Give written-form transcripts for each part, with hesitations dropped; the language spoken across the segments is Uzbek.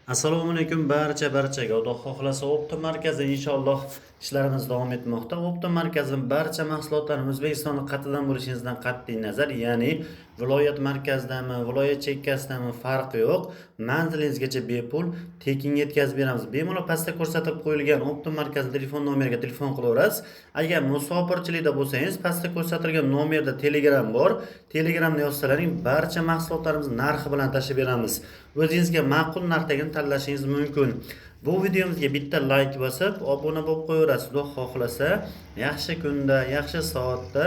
Assalomu alaykum barchaga. Xudo xohlasa Optim markazida inshaalloh ishlarimiz davom etmoqda. Optim markazining barcha mahsulotlarini O'zbekistonning qatidan bo'lishingizdan qat'iy nazar, ya'ni viloyat markazidami, viloyat chekkasidami farqi yo'q. Manzilingizgacha bepul tekin yetkazib beramiz. Bemalol pastda ko'rsatib qo'yilgan Optim markazi telefon nomeriga telefon qilaverasiz. Agar musofirchilikda bo'lsangiz, pastda ko'rsatilgan nomerda Telegram bor. Telegramda yozsalaring barcha mahsulotlarimizni narxi bilan tashib beramiz. O'zingizga ma'qul narxdagi tanlashingiz mumkin. Bu videomizga bitta like bosib, obuna bo'lib qo'yaverasiz. Xudo xohlasa, yaxshi kunda, yaxshi soatda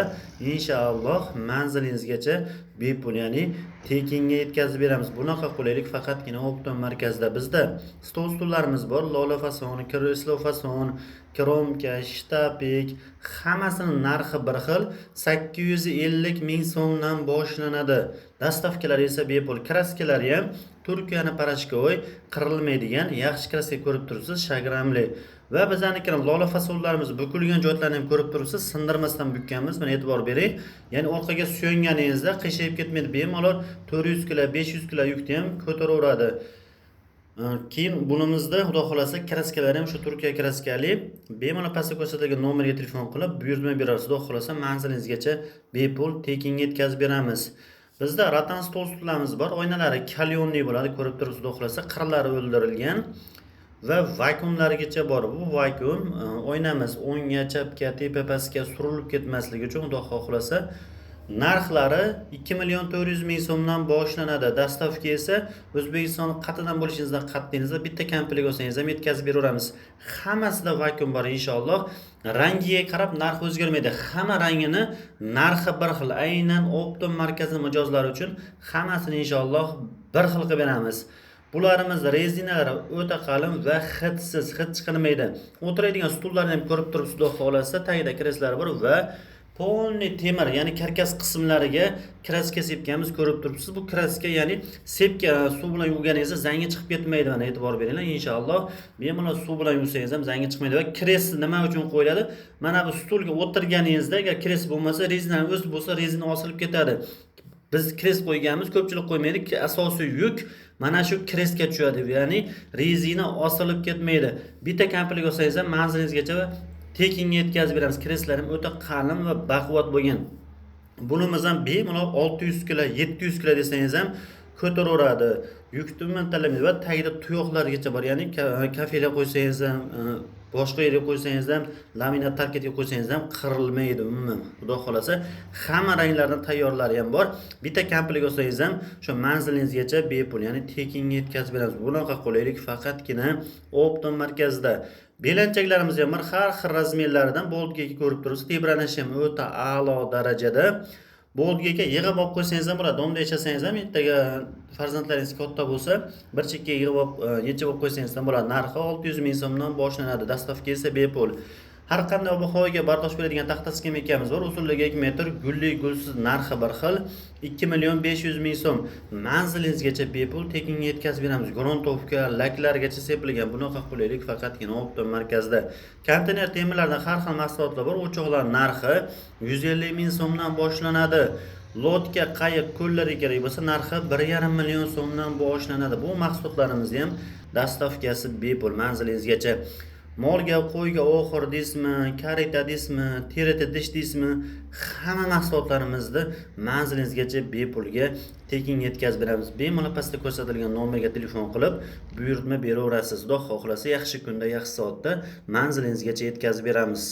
inshaalloh manzilingizgacha bepul, ya'ni tekinga yetkazib beramiz. Bunaqa qulaylik faqatgina Optim markazida bizda. Stol-stullarimiz bor, lola fason, kreslo fason, kromka, shtapik, hammasining narxi bir xil. 850 ming so'mdan boshlanadi. Dastavkalar esa bepul. Kraskalari ham Turkiyani parashkoy qirilmaydigan yaxshi kraska ko'rib turibsiz, shagramli. Va bizlarning lola fasollarimiz bukilgan joylarini ham ko'rib turibsiz, sindirmasdan bukkanmiz. Mana e'tibor bering. Ya'ni orqaga suyanganingizda qiyshayib ketmaydi. Bemalol 400 kg, 500 kg yukni ham ko'taraveradi. Keyin bunimizda xudo xolasa kraskalar ham shu Turkiya kraskali. Bemalol pastda ko'rsatilgan nomerga telefon qilib buyurtma berasiz. Xudo xolasa manzilingizgacha bepul tekinga yetkazib beramiz. Bizda ratan stol-stullarimiz bor. Oynalari kalyonli bo'ladi, ko'rib turibsiz, xudo xolasa qirlari o'ldirilgan va vakuumlarigacha bor. Bu vakuum oynamiz o'ngga, chapga, tepa pastga surilib ketmasligi uchun xudo xohlasa narxlari 2.400.000 so'mdan boshlanadi. Dastavka esa O'zbekiston qatidan bo'lishingizdan qat'iyingizda bitta komplet olsangiz ham yetkazib beraveramiz. Hammasida vakuum bor inshaalloh. Rangiga qarab narx o'zgarmaydi. Hamma rangini narxi bir xil. Aynan Optim markazining mijozlari uchun hammasini inshaalloh bir xil qilib beramiz. Bularimiz rezinalari o'ta qalin va hidsiz, hid chiqarmaydi. O'tiradigan stullarni ham ko'rib turibsiz, xudo xolasa, tagida kreslari bor va polniy temir, ya'ni karkas qismlariga kraska sepganmiz, ko'rib turibsiz. Bu kraska, ya'ni sepga suv bilan yuvganingizda zangi chiqib ketmaydi. Mana e'tibor beringlar, inshaalloh. Bemalol suv bilan yuvsangiz ham zangi chiqmaydi. Va kres nima uchun qo'yiladi? Mana bu stulga o'tirganingizda agar kres bo'lmasa, rezinaning o'zi bo'lsa, rezina osilib ketadi. Biz kres qo'yganmiz, ko'pchilik qo'ymaydi. Asosiy yuk mana shu kresga tushadi. Ya'ni rezina osilib ketmaydi. Bitta komplet olsangiz ham manzilingizgacha tekinga yetkazib beramiz. Kreslar ham o'ta qalin va baquvvat bo'lgan. Bunimiz ham bemalol 600 kg, 700 kg desangiz ham ko'taraveradi. Yukni tanlamaydi va tagida tuyoqlargacha bor. Ya'ni kafega qo'ysangiz ham, boshqa yerga qo'ysangiz ham, laminat tarkatga qo'ysangiz ham qirilmaydi umuman. Xudo xolasa, hamma ranglardan tayyorlari ham bor. Bitta komplet olsangiz ham shu manzilingizgacha bepul, ya'ni tekinga yetkazib beramiz. Bunaqa qulaylik faqatgina Optim markazida. Belanchaklarimiz ham har xil razmerlaridan boltga ko'rib turibsiz. Tebranishi ham o'ta a'lo darajada. Boltga yig'ib olib qo'ysangiz ham bo'ladi. Domda yashasangiz ham, ertaga farzandlaringiz katta bo'lsa, bir chekka yig'ib olib, yechib olib qo'ysangiz ham bo'ladi. Narxi 600 ming so'mdan boshlanadi. Dastavka esa bepul. Har qanday ob-havoga bardosh beradigan taxta skameykamiz bor. Usulligi 2 metr, gulli gulsiz narxi bir xil. 2.500.000 so'm. Manzilingizgacha bepul tekinga yetkazib beramiz. Gruntovka, laklargacha sepilgan bunaqa qulaylik faqatgina Optim markazida. Konteyner temirlardan har xil mahsulotlar bor. O'choqlar narxi 150 ming so'mdan boshlanadi. Lotka, qayiq, ko'llari kerak bo'lsa narxi 1,5 million so'mdan boshlanadi. Bu mahsulotlarimiz ham dastavkasi bepul manzilingizgacha. Molga, qo'yga oxir deysizmi, karita deysizmi, terita dish deysizmi, hamma mahsulotlarimizni manzilingizgacha bepulga tekinga yetkazib beramiz. Bemalol pastda ko'rsatilgan nomerga telefon qilib buyurtma beraverasiz. Xudo xohlasa, yaxshi kunda, yaxshi soatda manzilingizgacha yetkazib beramiz.